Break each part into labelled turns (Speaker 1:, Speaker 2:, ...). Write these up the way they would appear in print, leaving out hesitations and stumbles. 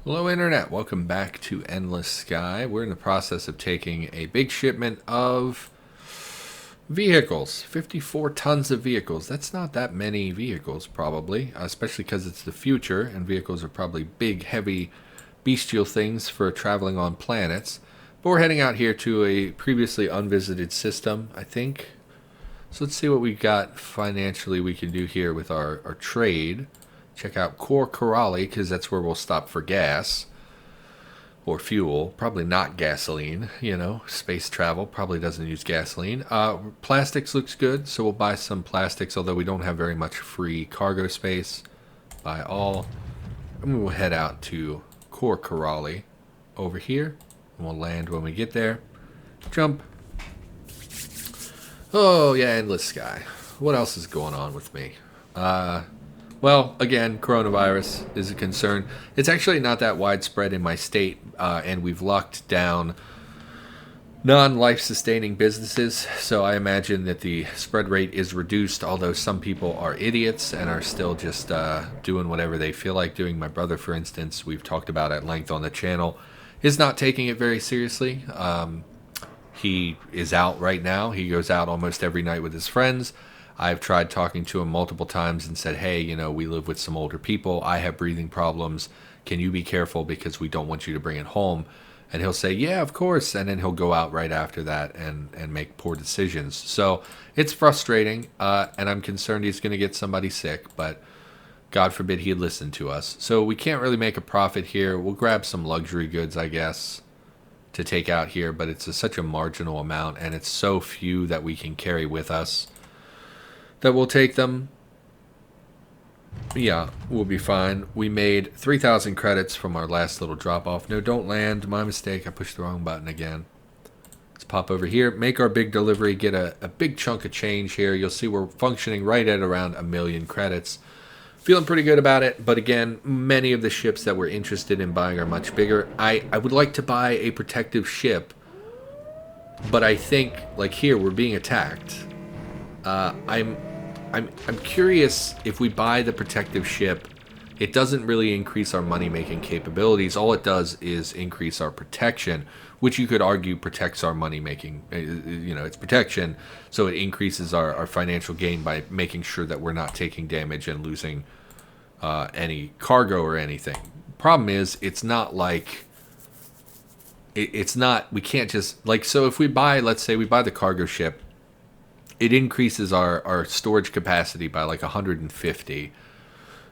Speaker 1: Hello Internet, welcome back to Endless Sky. We're in the process of taking a big shipment of vehicles, 54 tons of vehicles. That's not that many vehicles probably, especially because it's the future and vehicles are probably big, heavy, bestial things for traveling on planets. But we're heading out here to a previously unvisited system, I think. So let's see what we got financially we can do here with our trade. Check out Core Corrali, because that's where we'll stop for gas or fuel. Probably not gasoline, Space travel probably doesn't use gasoline. Plastics looks good, so we'll buy some plastics, although we don't have very much free cargo space. Buy all. And we'll head out to Core Corrali over here. And we'll land when we get there. Jump. Oh, yeah, Endless Sky. What else is going on with me? Well, again, coronavirus is a concern. It's actually not that widespread in my state, and we've locked down non-life-sustaining businesses, so I imagine that the spread rate is reduced, although some people are idiots and are still just doing whatever they feel like doing. My brother, for instance, we've talked about at length on the channel, is not taking it very seriously. He is out right now. He goes out almost every night with his friends. I've tried talking to him multiple times and said, hey, we live with some older people. I have breathing problems. Can you be careful because we don't want you to bring it home? And he'll say, yeah, of course. And then he'll go out right after that and make poor decisions. So it's frustrating. And I'm concerned he's going to get somebody sick. But God forbid he'd listen to us. So we can't really make a profit here. We'll grab some luxury goods, I guess, to take out here. But it's such a marginal amount. And it's so few that we can carry with us that we'll take them. Yeah, we'll be fine. We made 3,000 credits from our last little drop off. No, don't land. My mistake. I pushed the wrong button again. Let's pop over here. Make our big delivery. Get a big chunk of change here. You'll see we're functioning right at around 1,000,000 credits. Feeling pretty good about it. But again, many of the ships that we're interested in buying are much bigger. I would like to buy a protective ship. But I think, like here, we're being attacked. I'm curious if we buy the protective ship, it doesn't really increase our money-making capabilities. All it does is increase our protection, which you could argue protects our money-making. It's protection, so it increases our financial gain by making sure that we're not taking damage and losing any cargo or anything. Problem is, it's not like... It's not... We can't just... So if we buy, let's say we buy the cargo ship, it increases our storage capacity by 150.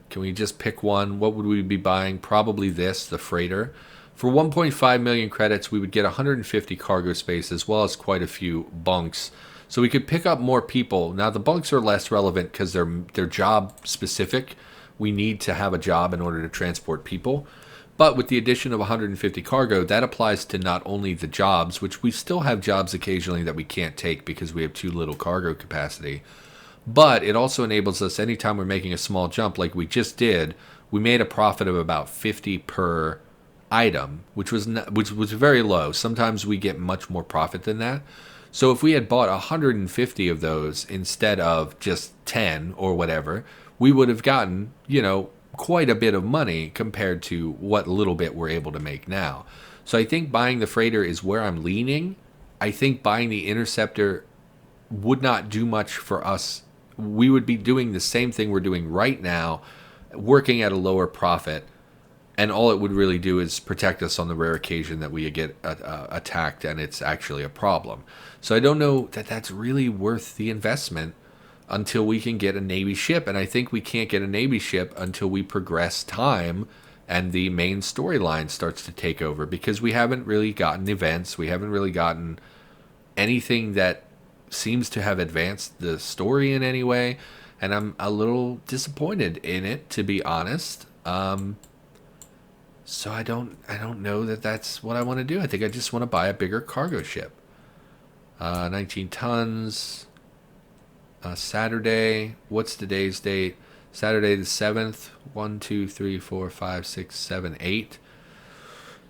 Speaker 1: Can we just pick one? What would we be buying? Probably this, the freighter. For 1.5 million credits, we would get 150 cargo space as well as quite a few bunks. So we could pick up more people. Now, the bunks are less relevant because they're job specific. We need to have a job in order to transport people. But with the addition of 150 cargo, that applies to not only the jobs, which we still have jobs occasionally that we can't take because we have too little cargo capacity, but it also enables us, anytime we're making a small jump like we just did, we made a profit of about 50 per item, which was very low. Sometimes we get much more profit than that. So if we had bought 150 of those instead of just 10 or whatever, we would have gotten, quite a bit of money compared to what little bit we're able to make now. So I think buying the freighter is where I'm leaning. I think buying the interceptor would not do much for us. We would be doing the same thing we're doing right now, working at a lower profit, and all it would really do is protect us on the rare occasion that we get attacked and it's actually a problem. So I don't know that that's really worth the investment until we can get a Navy ship. And I think we can't get a Navy ship until we progress time and the main storyline starts to take over, because we haven't really gotten events. We haven't really gotten anything that seems to have advanced the story in any way. And I'm a little disappointed in it, to be honest. So I don't know that that's what I want to do. I think I just want to buy a bigger cargo ship. 19 tons... Saturday, what's today's date? Saturday the 7th, 1, 2, 3, 4, 5, 6, 7, 8.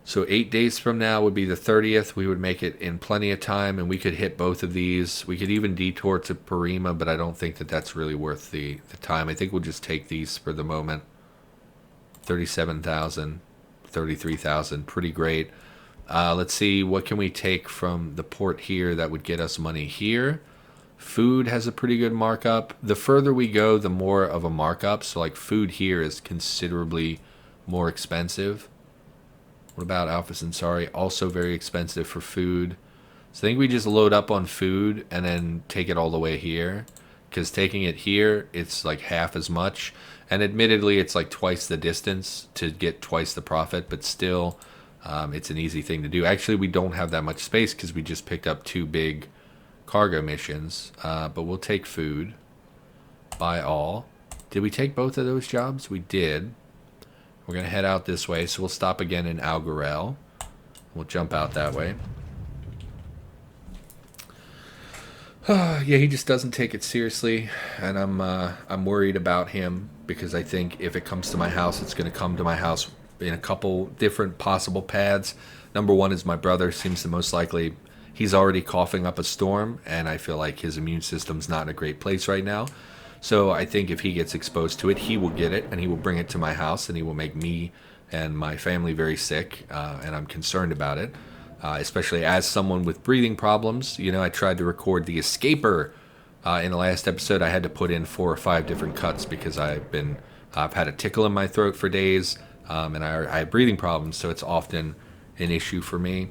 Speaker 1: So 8 days from now would be the 30th. We would make it in plenty of time, and we could hit both of these. We could even detour to Parima, but I don't think that that's really worth the time. I think we'll just take these for the moment. 37,000. 33,000, pretty great. Let's see, what can we take from the port here that would get us money here? Food has a pretty good markup. The further we go, the more of a markup. So like food here is considerably more expensive. What about Alpha Centauri? Also very expensive for food. So I think we just load up on food and then take it all the way here. Because taking it here, it's like half as much. And admittedly, it's like twice the distance to get twice the profit. But still, it's an easy thing to do. Actually, we don't have that much space because we just picked up 2 big cargo missions. But we'll take food. Buy all. Did we take both of those jobs? We did. We're going to head out this way. So we'll stop again in Algarel. We'll jump out that way. Yeah, he just doesn't take it seriously, and I'm worried about him because I think if it comes to my house, it's going to come to my house in a couple different possible paths. Number one is my brother seems the most likely. He's already coughing up a storm, and I feel like his immune system's not in a great place right now. So I think if he gets exposed to it, he will get it, and he will bring it to my house, and he will make me and my family very sick, and I'm concerned about it. Especially as someone with breathing problems. You know, I tried to record the escaper in the last episode. I had to put in 4 or 5 different cuts because I've had a tickle in my throat for days, and I have breathing problems, so it's often an issue for me.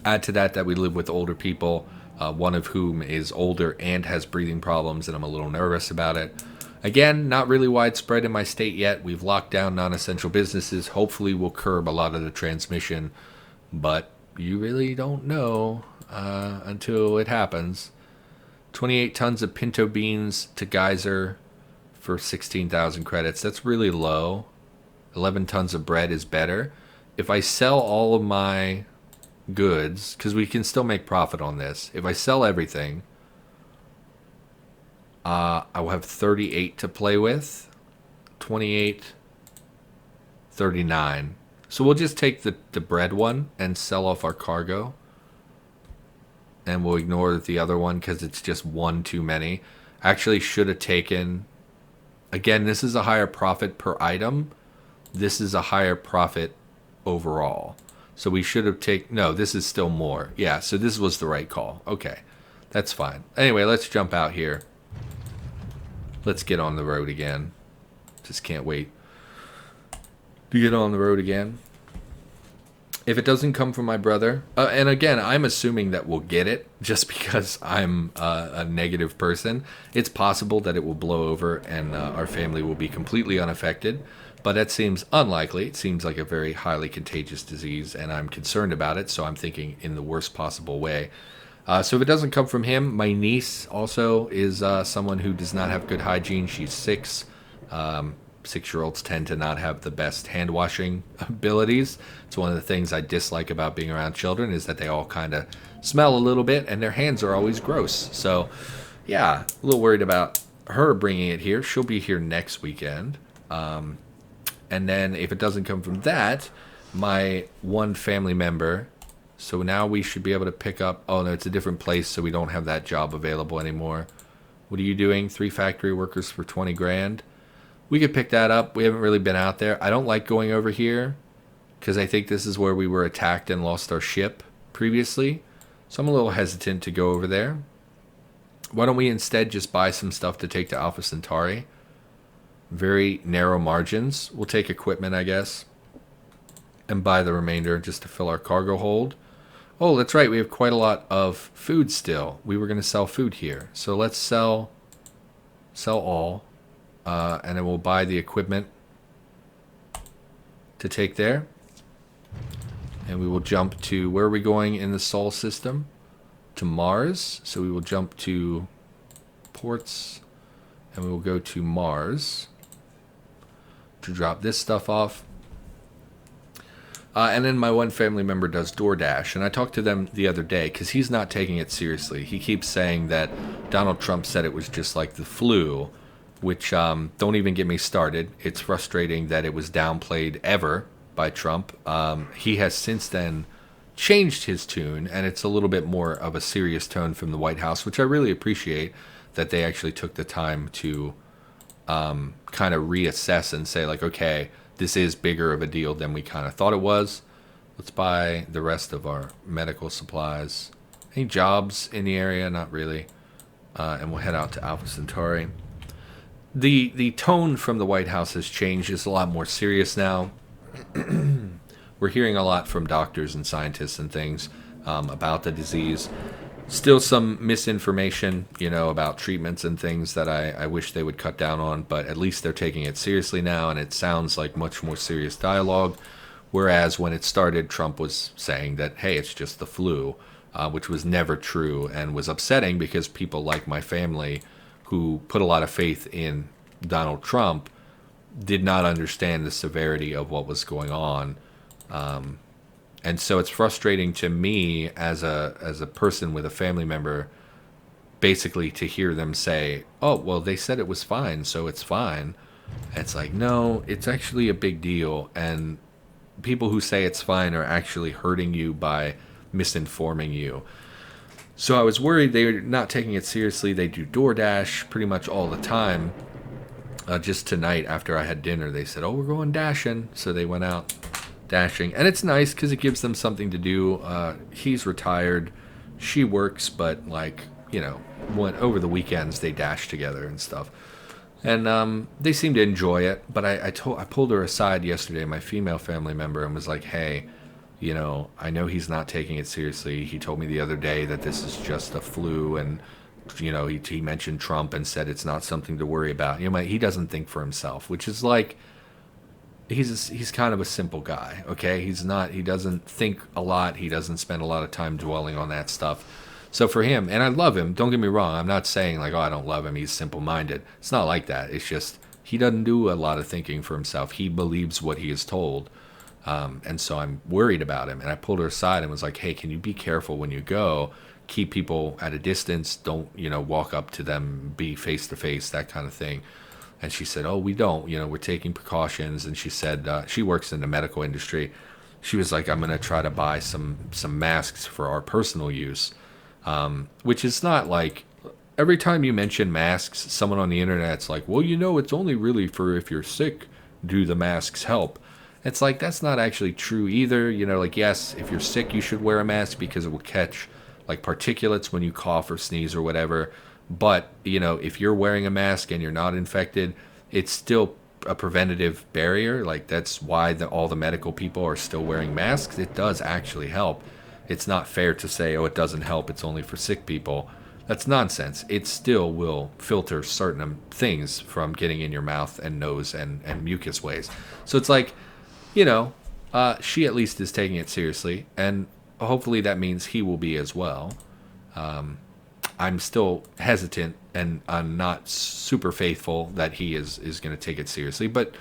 Speaker 1: Add to that we live with older people, one of whom is older and has breathing problems, and I'm a little nervous about it. Again, not really widespread in my state yet. We've locked down non-essential businesses. Hopefully we'll curb a lot of the transmission, but you really don't know until it happens. 28 tons of pinto beans to Geyser for 16,000 credits. That's really low. 11 tons of bread is better. If I sell all of my goods, because we can still make profit on this. If I sell everything, I will have 38 to play with. 28, 39. So we'll just take the bread one and sell off our cargo. And we'll ignore the other one because it's just one too many. Actually should have taken... Again, this is a higher profit per item. This is a higher profit overall. So we should have taken... No, this is still more. Yeah, so this was the right call. Okay, that's fine. Anyway, let's jump out here. Let's get on the road again. Just can't wait to get on the road again. If it doesn't come from my brother, and again, I'm assuming that we'll get it just because I'm a negative person. It's possible that it will blow over and our family will be completely unaffected, but that seems unlikely. It seems like a very highly contagious disease, and I'm concerned about it, so I'm thinking in the worst possible way. So if it doesn't come from him, my niece also is someone who does not have good hygiene. She's 6. 6-year-olds tend to not have the best hand washing abilities. It's one of the things I dislike about being around children is that they all kind of smell a little bit and their hands are always gross. So yeah, a little worried about her bringing it here. She'll be here next weekend. And then if it doesn't come from that, my one family member, so now we should be able to pick up, oh no, it's a different place, so we don't have that job available anymore. What are you doing? 3 factory workers for 20 grand. We could pick that up. We haven't really been out there. I don't like going over here because I think this is where we were attacked and lost our ship previously. So I'm a little hesitant to go over there. Why don't we instead just buy some stuff to take to Alpha Centauri? Very narrow margins. We'll take equipment, I guess, and buy the remainder just to fill our cargo hold. Oh, that's right. We have quite a lot of food still. We were going to sell food here. So let's sell all. And then we'll buy the equipment to take there. And we will jump to, where are we going in the Sol system? To Mars. So we will jump to ports. And we will go to Mars to drop this stuff off. And then my one family member does DoorDash. And I talked to them the other day because he's not taking it seriously. He keeps saying that Donald Trump said it was just like the flu. Which, don't even get me started. It's frustrating that it was downplayed ever by Trump. He has since then changed his tune, and it's a little bit more of a serious tone from the White House, which I really appreciate that they actually took the time to kind of reassess and say, like, okay, this is bigger of a deal than we kind of thought it was. Let's buy the rest of our medical supplies. Any jobs in the area? Not really. And we'll head out to Alpha Centauri. The tone from the White House has changed. It's a lot more serious now. We're hearing a lot from doctors and scientists and things about the disease. Still some misinformation, about treatments and things that I wish they would cut down on, but at least they're taking it seriously now, and it sounds like much more serious dialogue. Whereas when it started, Trump was saying that, hey, it's just the flu, which was never true and was upsetting because people like my family who put a lot of faith in Donald Trump did not understand the severity of what was going on. And so it's frustrating to me as a person with a family member, basically to hear them say, oh, well, they said it was fine, so it's fine. And it's like, no, it's actually a big deal. And people who say it's fine are actually hurting you by misinforming you. So I was worried they're not taking it seriously. They do DoorDash pretty much all the time. Just tonight after I had dinner, they said, oh, we're going dashing. So they went out dashing. And it's nice because it gives them something to do. He's retired. She works, but over the weekends they dash together and stuff. And they seem to enjoy it. But I pulled her aside yesterday, my female family member, and was like, hey, I know he's not taking it seriously. He told me the other day that this is just a flu, and he mentioned Trump and said it's not something to worry about. He doesn't think for himself, which is like, he's kind of a simple guy, okay? He doesn't think a lot. He doesn't spend a lot of time dwelling on that stuff. So for him, and I love him, don't get me wrong, I'm not saying like, oh, I don't love him, he's simple-minded. It's not like that. It's just, he doesn't do a lot of thinking for himself. He believes what he is told. And so I'm worried about him. And I pulled her aside and was like, hey, can you be careful when you go? Keep people at a distance. Don't, walk up to them, be face-to-face, that kind of thing. And she said, oh, we don't. We're taking precautions. And she said, she works in the medical industry. She was like, I'm going to try to buy some masks for our personal use, which is not like, every time you mention masks, someone on the internet's like, well, it's only really for if you're sick, do the masks help? It's like, that's not actually true either. Yes, if you're sick, you should wear a mask because it will catch like particulates when you cough or sneeze or whatever. But, if you're wearing a mask and you're not infected, it's still a preventative barrier. Like, that's why all the medical people are still wearing masks. It does actually help. It's not fair to say, oh, it doesn't help, it's only for sick people. That's nonsense. It still will filter certain things from getting in your mouth and nose and mucus ways. So it's like, she at least is taking it seriously, and hopefully that means he will be as well. I'm still hesitant, and I'm not super faithful that he is going to take it seriously. But,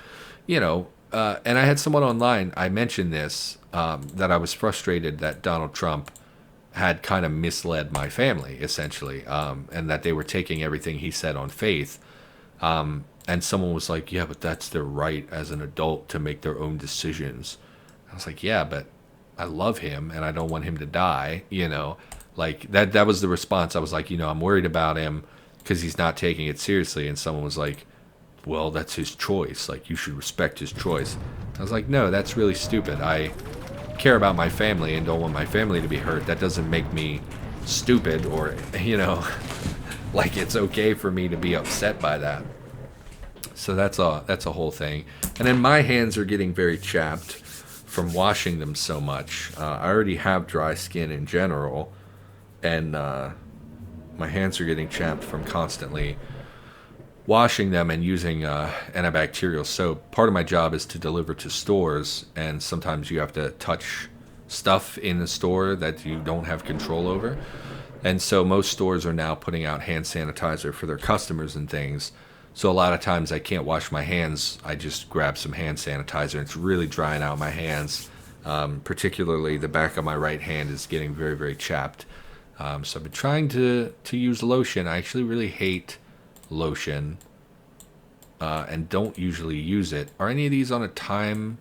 Speaker 1: and I had someone online, I mentioned this, that I was frustrated that Donald Trump had kind of misled my family, essentially, and that they were taking everything he said on faith. And someone was like, yeah, but that's their right as an adult to make their own decisions. I was like, yeah, but I love him and I don't want him to die, Like, that was the response. I was like, I'm worried about him because he's not taking it seriously. And someone was like, well, that's his choice. Like, you should respect his choice. I was like, no, that's really stupid. I care about my family and don't want my family to be hurt. That doesn't make me stupid or, like it's okay for me to be upset by that. So that's a whole thing. And then my hands are getting very chapped from washing them so much. I already have dry skin in general, and my hands are getting chapped from constantly washing them and using antibacterial soap. Part of my job is to deliver to stores, and sometimes you have to touch stuff in the store that you don't have control over. And so most stores are now putting out hand sanitizer for their customers and things. So a lot of times I can't wash my hands. I just grab some hand sanitizer, and it's really drying out my hands. Particularly the back of my right hand is getting very, very chapped. So I've been trying to use lotion. I actually really hate lotion and don't usually use it. Are any of these on a time?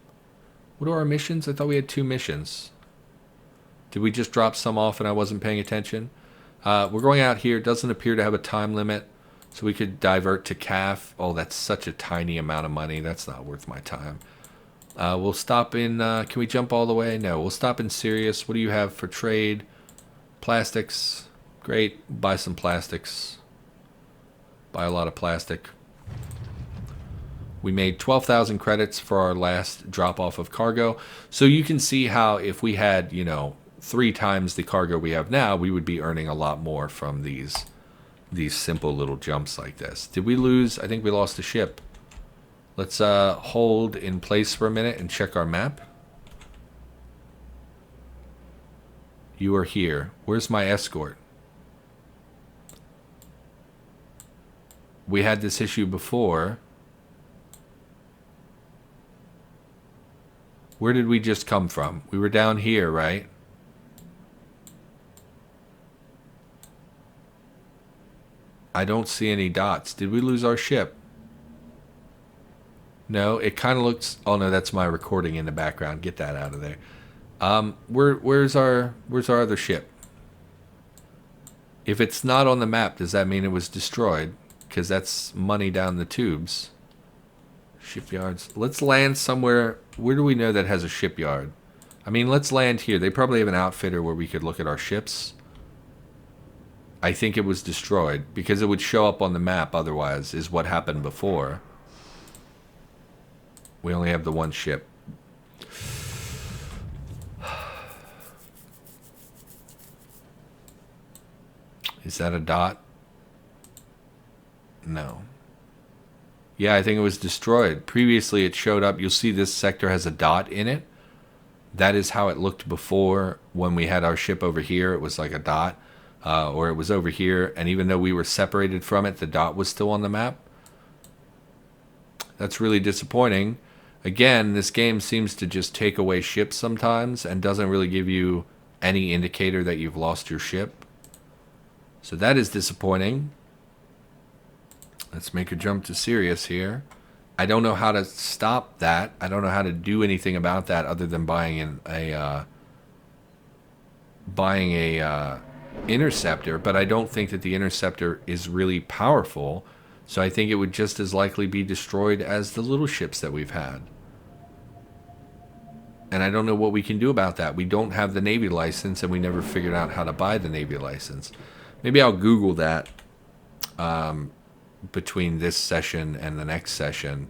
Speaker 1: What are our missions? I thought we had 2 missions. Did we just drop some off and I wasn't paying attention? We're going out here. It doesn't appear to have a time limit. So we could divert to CAF. Oh, that's such a tiny amount of money. That's not worth my time. We'll stop in, can we jump all the way? No, we'll stop in Sirius. What do you have for trade? Plastics. Great. Buy some plastics. Buy a lot of plastic. We made 12,000 credits for our last drop-off of cargo. So you can see how if we had, 3 times the cargo we have now, we would be earning a lot more from these simple little jumps like this. Did we lose? I think we lost a ship. Let's hold in place for a minute and check our map. You are here. Where's my escort? We had this issue before. Where did we just come from? We were down here, right? I don't see any dots. Did we lose our ship? No, it kind of looks... Oh, no, that's my recording in the background. Get that out of there. Where's our other ship? If it's not on the map, does that mean it was destroyed? Because that's money down the tubes. Shipyards. Let's land somewhere. Where do we know that has a shipyard? I mean, let's land here. They probably have an outfitter where we could look at our ships. I think it was destroyed because it would show up on the map otherwise, is what happened before. We only have the one ship. Is that a dot? No. Yeah, I think it was destroyed. Previously it showed up. You'll see this sector has a dot in it. That is how it looked before when we had our ship over here. It was like a dot. Or it was over here. And even though we were separated from it, the dot was still on the map. That's really disappointing. Again, this game seems to just take away ships sometimes and doesn't really give you any indicator that you've lost your ship. So that is disappointing. Let's make a jump to Sirius here. I don't know how to stop that. I don't know how to do anything about that other than buying a interceptor, but I don't think that the interceptor is really powerful. So I think it would just as likely be destroyed as the little ships that we've had. And I don't know what we can do about that. We don't have the Navy license, and we never figured out how to buy the Navy license. Maybe I'll Google that between this session and the next session.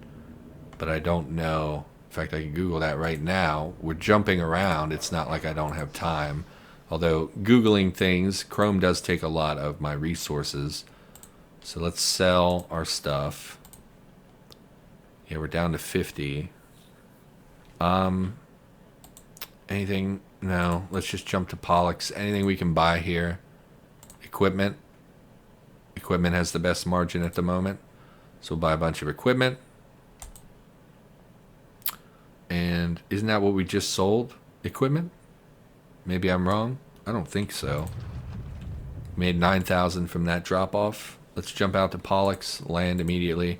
Speaker 1: But I don't know. In fact, I can Google that right now. We're jumping around. It's not like I don't have time. Although Googling things, Chrome does take a lot of my resources. So let's sell our stuff. Yeah, we're down to 50. Anything? No. Let's just jump to Pollux. Anything we can buy here? Equipment. Equipment has the best margin at the moment. So we'll buy a bunch of equipment. And isn't that what we just sold? Equipment? Maybe I'm wrong. I don't think so. Made 9,000 from that drop off. Let's jump out to Pollux, land immediately.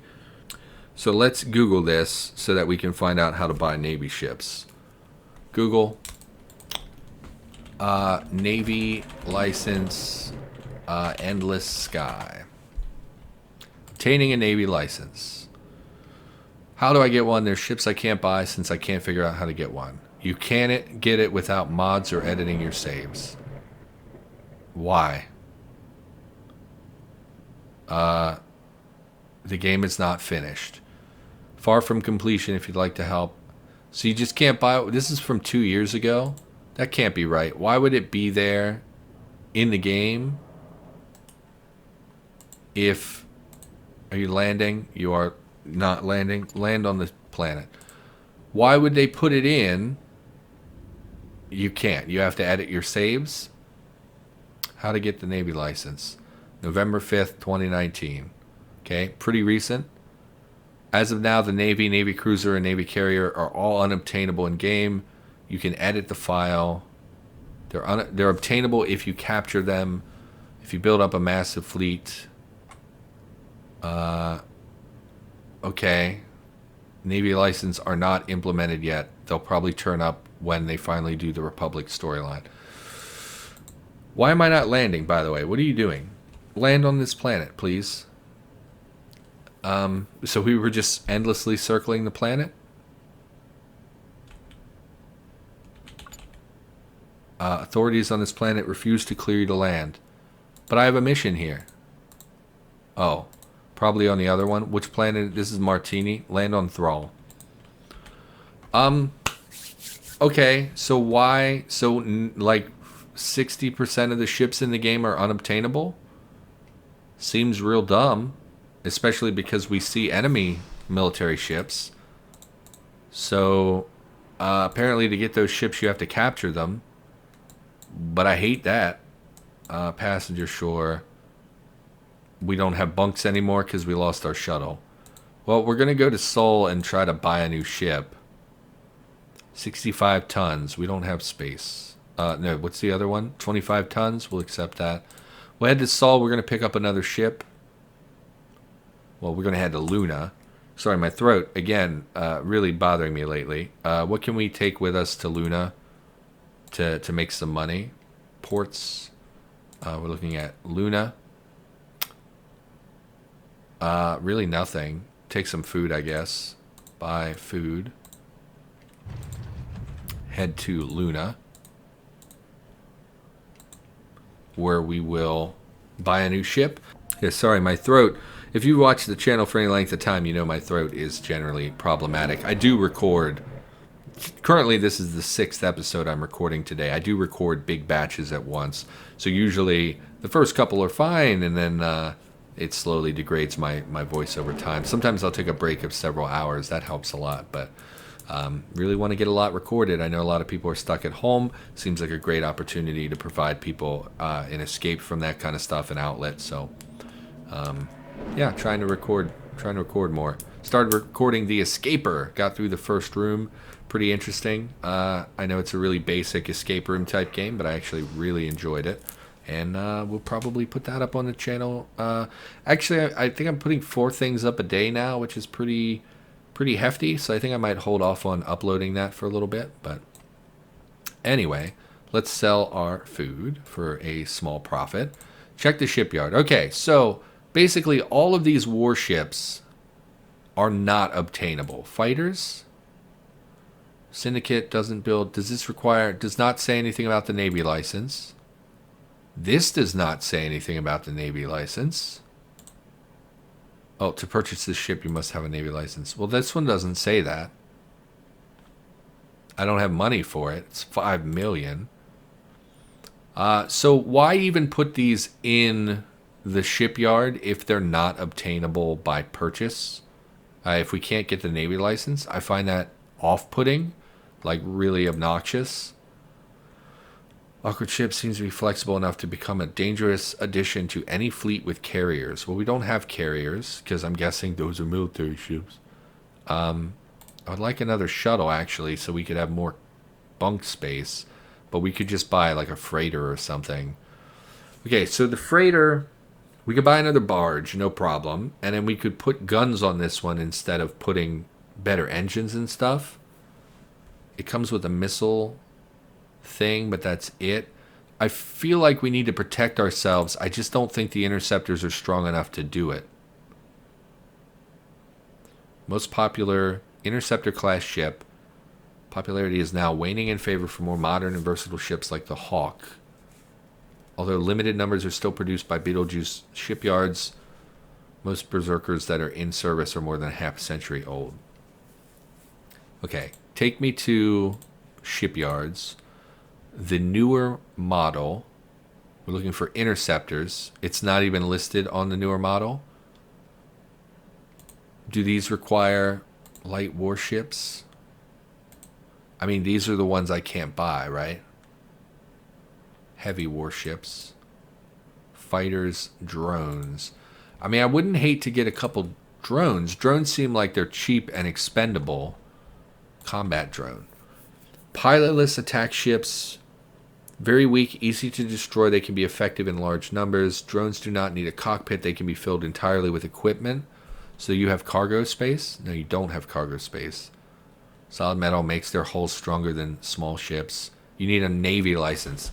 Speaker 1: So let's Google this so that we can find out how to buy Navy ships. Google Navy license, endless sky. Obtaining a Navy license. How do I get one? There's ships I can't buy since I can't figure out how to get one. You can't get it without mods or editing your saves. Why? The game is not finished. Far from completion if you'd like to help. So you just can't buy it. This is from 2 years ago. That can't be right. Why would it be there in the game if... Are you landing? You are not landing. Land on the planet. Why would they put it in? You can't. You have to edit your saves. How to get the Navy license. November 5th, 2019. Okay, pretty recent. As of now, the Navy, Navy Cruiser, and Navy Carrier are all unobtainable in game. You can edit the file. They're obtainable if you capture them. If you build up a massive fleet. Okay. Navy license are not implemented yet. They'll probably turn up when they finally do the Republic storyline. Why am I not landing, by the way? What are you doing? Land on this planet, please. So we were just endlessly circling the planet? Authorities on this planet refuse to clear you to land. But I have a mission here. Oh, probably on the other one. Which planet? This is Martini. Land on Thrall. Okay, so why? So, like, 60% of the ships in the game are unobtainable? Seems real dumb. Especially because we see enemy military ships. So, apparently to get those ships you have to capture them. But I hate that. Passenger shore. We don't have bunks anymore because we lost our shuttle. Well, we're going to go to Seoul and try to buy a new ship. 65 tons. We don't have space. No, what's the other one? 25 tons. We'll accept that. We'll head to Seoul. We're going to pick up another ship. Well, we're going to head to Luna. Sorry, my throat, again, really bothering me lately. What can we take with us to Luna to make some money? Ports. We're looking at Luna. Really nothing. Take some food, I guess. Buy food. Head to Luna, where we will buy a new ship. Yeah, sorry, my throat. If you watch the channel for any length of time, you know my throat is generally problematic. I do record. Currently, this is the 6th episode I'm recording today. I do record big batches at once. So usually the first couple are fine, and then it slowly degrades my voice over time. Sometimes I'll take a break of several hours. That helps a lot, but really want to get a lot recorded. I know a lot of people are stuck at home. Seems like a great opportunity to provide people an escape from that kind of stuff, an outlet. So, yeah, trying to record more. Started recording The Escaper. Got through the first room. Pretty interesting. I know it's a really basic escape room type game, but I actually really enjoyed it. And we'll probably put that up on the channel. Actually, I think I'm putting 4 things up a day now, which is pretty hefty. So I think I might hold off on uploading that for a little bit. But anyway, let's sell our food for a small profit. Check the shipyard. Okay, so basically all of these warships are not obtainable. Fighters. Syndicate doesn't build. Does not say anything about the Navy license. This does not say anything about the Navy license. Oh, to purchase this ship, you must have a Navy license. Well, this one doesn't say that. I don't have money for it. It's $5 million. So why even put these in the shipyard if they're not obtainable by purchase? If we can't get the Navy license, I find that off-putting, like really obnoxious. Awkward ship seems to be flexible enough to become a dangerous addition to any fleet with carriers. Well, we don't have carriers, because I'm guessing those are military ships. I would like another shuttle, actually, so we could have more bunk space. But we could just buy, like, a freighter or something. Okay, so the freighter, we could buy another barge, no problem. And then we could put guns on this one instead of putting better engines and stuff. It comes with a missile thing, but that's it. I feel like we need to protect ourselves. I just don't think the interceptors are strong enough to do it. Most popular interceptor class ship. Popularity is now waning in favor for more modern and versatile ships like the Hawk. Although limited numbers are still produced by Beetlejuice shipyards, most berserkers that are in service are more than half a century old. Okay, take me to shipyards. The newer model, we're looking for interceptors. It's not even listed on the newer model. Do these require light warships? I mean, these are the ones I can't buy, right? Heavy warships. Fighters, drones. I mean, I wouldn't hate to get a couple drones. Drones seem like they're cheap and expendable. Combat drone. Pilotless attack ships. Very weak, easy to destroy. They can be effective in large numbers. Drones do not need a cockpit. They can be filled entirely with equipment. So you have cargo space? No, you don't have cargo space. Solid metal makes their hulls stronger than small ships. You need a Navy license.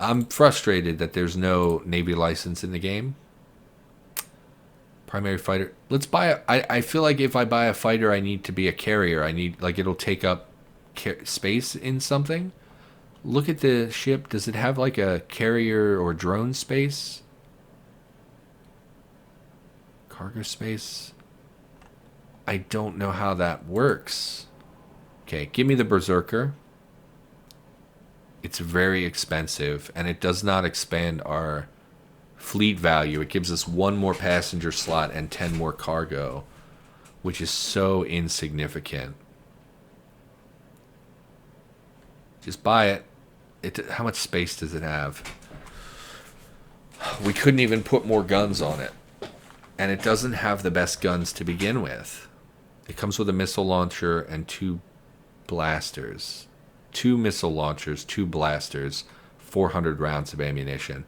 Speaker 1: I'm frustrated that there's no Navy license in the game. Primary fighter. Let's buy I feel like if I buy a fighter, I need to be a carrier. I need, like, it'll take up space in something. Look at the ship. Does it have like a carrier or drone space? Cargo space? I don't know how that works. Okay, give me the Berserker. It's very expensive, and it does not expand our fleet value. It gives us 1 more passenger slot and 10 more cargo, which is so insignificant. Just buy it. How much space does it have? We couldn't even put more guns on it. And it doesn't have the best guns to begin with. It comes with a missile launcher and 2 blasters. 2 missile launchers, 2 blasters, 400 rounds of ammunition.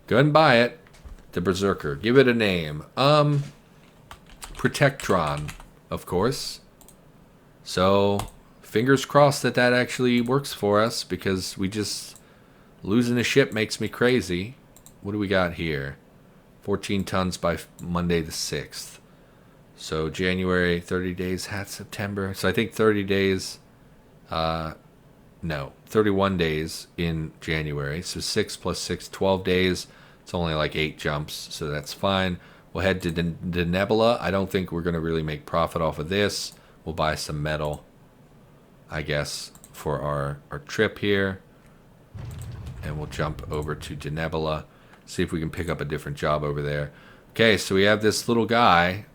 Speaker 1: Go ahead and buy it. The Berserker. Give it a name. Protectron, of course. So, fingers crossed that that actually works for us, because we just... losing a ship makes me crazy. What do we got here? 14 tons by Monday the 6th. So, January, 30 days, September. So, I think 30 days... no, 31 days in January. So 6 plus 6, 12 days. It's only like 8 jumps, so that's fine. We'll head to the Nebula. I don't think we're going to really make profit off of this. We'll buy some metal, I guess, for our trip here. And we'll jump over to Denebula. See if we can pick up a different job over there. Okay, so we have this little guy.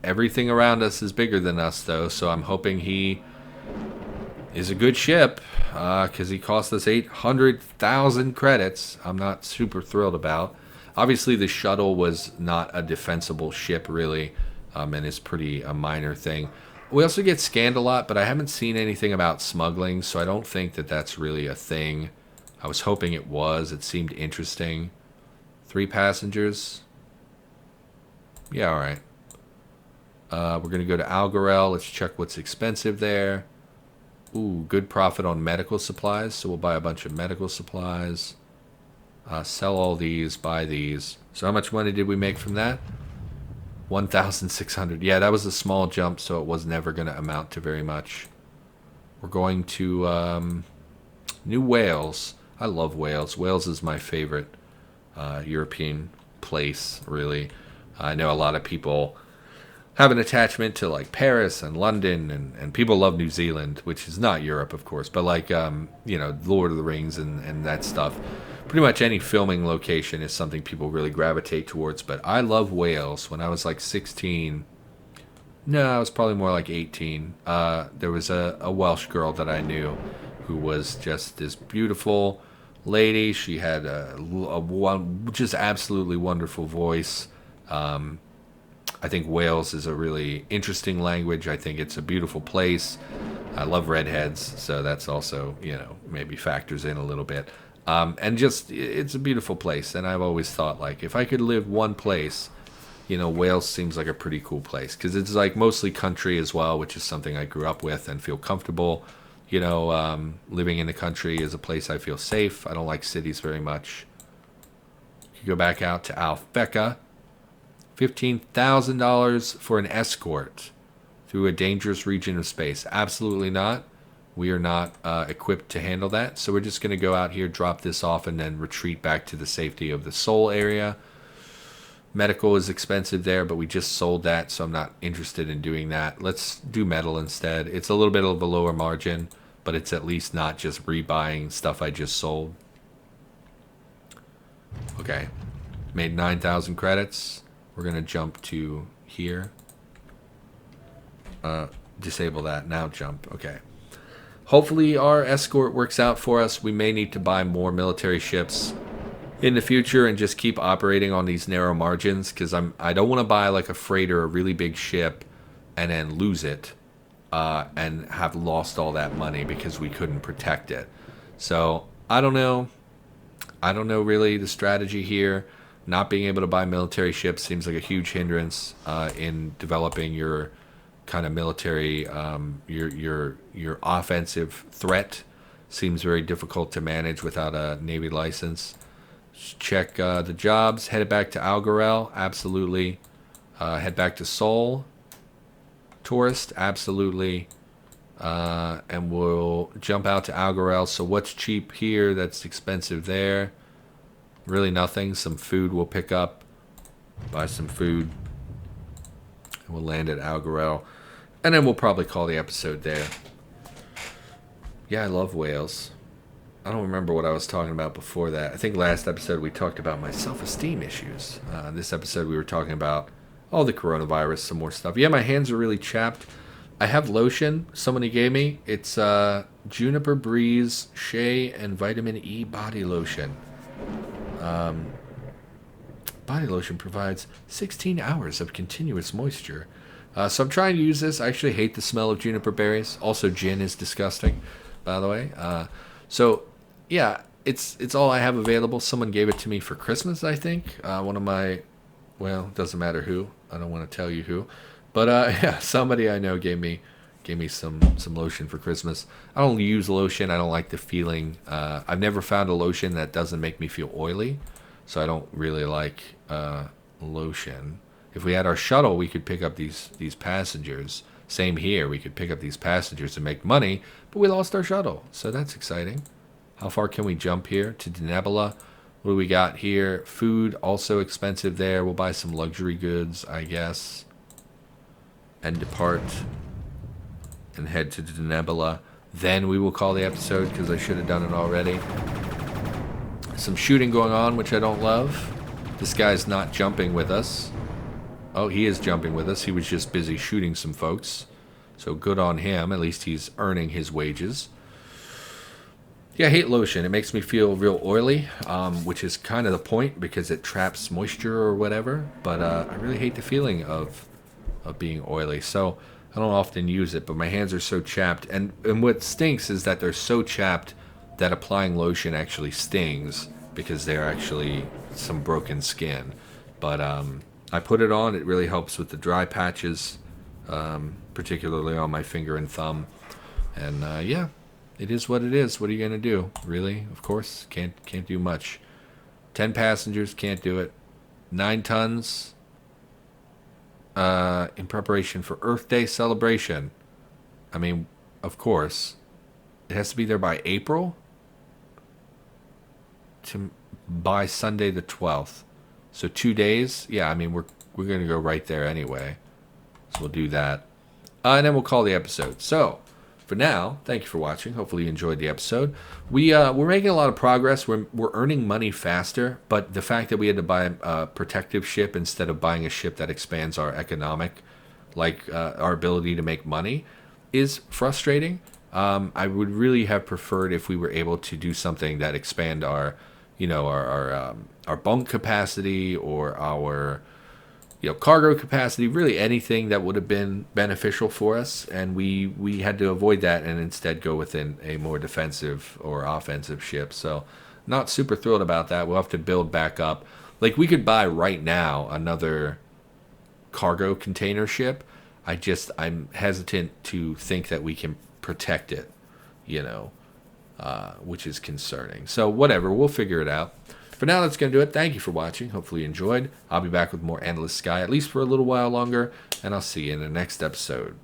Speaker 1: Everything around us is bigger than us, though, so I'm hoping he... is a good ship, because he cost us 800,000 credits. I'm not super thrilled about. Obviously, the shuttle was not a defensible ship, really, and is pretty a minor thing. We also get scanned a lot, but I haven't seen anything about smuggling, so I don't think that that's really a thing. I was hoping it was. It seemed interesting. 3 passengers. Yeah, all right. We're going to go to Algorel. Let's check what's expensive there. Ooh, good profit on medical supplies, so we'll buy a bunch of medical supplies. Sell all these, buy these. So how much money did we make from that? 1,600. Yeah, that was a small jump, so it was never going to amount to very much. We're going to New Wales. I love Wales. Wales is my favorite European place, really. I know a lot of people have an attachment to like Paris and London, and people love New Zealand, which is not Europe, of course, but like you know, Lord of the Rings and that stuff. Pretty much any filming location is something people really gravitate towards. But I love Wales. When I was like 16, no, I was probably more like 18. There was a Welsh girl that I knew who was just this beautiful lady. She had just absolutely wonderful voice. I think Wales is a really interesting language. I think it's a beautiful place. I love redheads, so that's also, you know, maybe factors in a little bit. And just, it's a beautiful place. And I've always thought, like, if I could live one place, you know, Wales seems like a pretty cool place. Because it's, like, mostly country as well, which is something I grew up with and feel comfortable. You know, living in the country is a place I feel safe. I don't like cities very much. You go back out to Alphecca. $15,000 for an escort through a dangerous region of space. Absolutely not. We are not equipped to handle that. So we're just going to go out here, drop this off, and then retreat back to the safety of the Seoul area. Medical is expensive there, but we just sold that, so I'm not interested in doing that. Let's do metal instead. It's a little bit of a lower margin, but it's at least not just rebuying stuff I just sold. Okay. Made 9,000 credits. We're going to jump to here. Disable that. Now jump. Okay. Hopefully our escort works out for us. We may need to buy more military ships in the future and just keep operating on these narrow margins, because I don't want to buy like a freighter, a really big ship, and then lose it and have lost all that money because we couldn't protect it. So I don't know. I don't know really the strategy here. Not being able to buy military ships seems like a huge hindrance in developing your kind of military, your offensive threat. Seems very difficult to manage without a Navy license. Check the jobs. Headed back to Algorel. Absolutely. Head back to Seoul. Tourist. Absolutely. And we'll jump out to Algorel. So what's cheap here that's expensive there? Really nothing. Some food we'll pick up. Buy some food. And we'll land at Algorel. And then we'll probably call the episode there. Yeah, I love whales. I don't remember what I was talking about before that. I think last episode we talked about my self-esteem issues. This episode we were talking about all the coronavirus, some more stuff. Yeah, my hands are really chapped. I have lotion somebody gave me. It's Juniper Breeze, Shea, and Vitamin E body lotion. Body lotion provides 16 hours of continuous moisture. So I'm trying to use this. I actually hate the smell of juniper berries. Also, gin is disgusting, by the way. So, yeah, it's all I have available. Someone gave it to me for Christmas, I think. One of my, well, it doesn't matter who. I don't want to tell you who. But, yeah, somebody I know gave me some lotion for Christmas. I don't use lotion. I don't like the feeling. I've never found a lotion that doesn't make me feel oily. So I don't really like lotion. If we had our shuttle, we could pick up these passengers. Same here. We could pick up these passengers and make money, but we lost our shuttle. So that's exciting. How far can we jump here to Denebula? What do we got here? Food, also expensive there. We'll buy some luxury goods, I guess. And depart and head to Denebula. Then we will call the episode because I should have done it already. Some shooting going on, which I don't love. This guy's not jumping with us. Oh, he is jumping with us. He was just busy shooting some folks. So good on him. At least he's earning his wages. Yeah, I hate lotion. It makes me feel real oily, which is kind of the point because it traps moisture or whatever. But I really hate the feeling of being oily. So I don't often use it, but my hands are so chapped. And what stinks is that they're so chapped that applying lotion actually stings because they're actually some broken skin. But I put it on. It really helps with the dry patches, particularly on my finger and thumb. And yeah, it is what it is. What are you gonna do? Really? Of course, can't do much. 10 passengers, can't do it. 9 tons. In preparation for Earth Day celebration. I mean, of course, it has to be there by April. By Sunday the 12th. So 2 days. Yeah, I mean, we're going to go right there anyway. So we'll do that. And then we'll call the episode. So for now, thank you for watching. Hopefully you enjoyed the episode. We're making a lot of progress. We're earning money faster. But the fact that we had to buy a protective ship instead of buying a ship that expands our economic, like our ability to make money, is frustrating. I would really have preferred if we were able to do something that expand our, our bunk capacity or our, cargo capacity. Really anything that would have been beneficial for us, and we had to avoid that and instead go within a more defensive or offensive ship. So, not super thrilled about that. We'll have to build back up. Like we could buy right now another cargo container ship. I'm hesitant to think that we can protect it, which is concerning. So whatever, we'll figure it out. For now, that's going to do it. Thank you for watching. Hopefully you enjoyed. I'll be back with more Endless Sky, at least for a little while longer, and I'll see you in the next episode.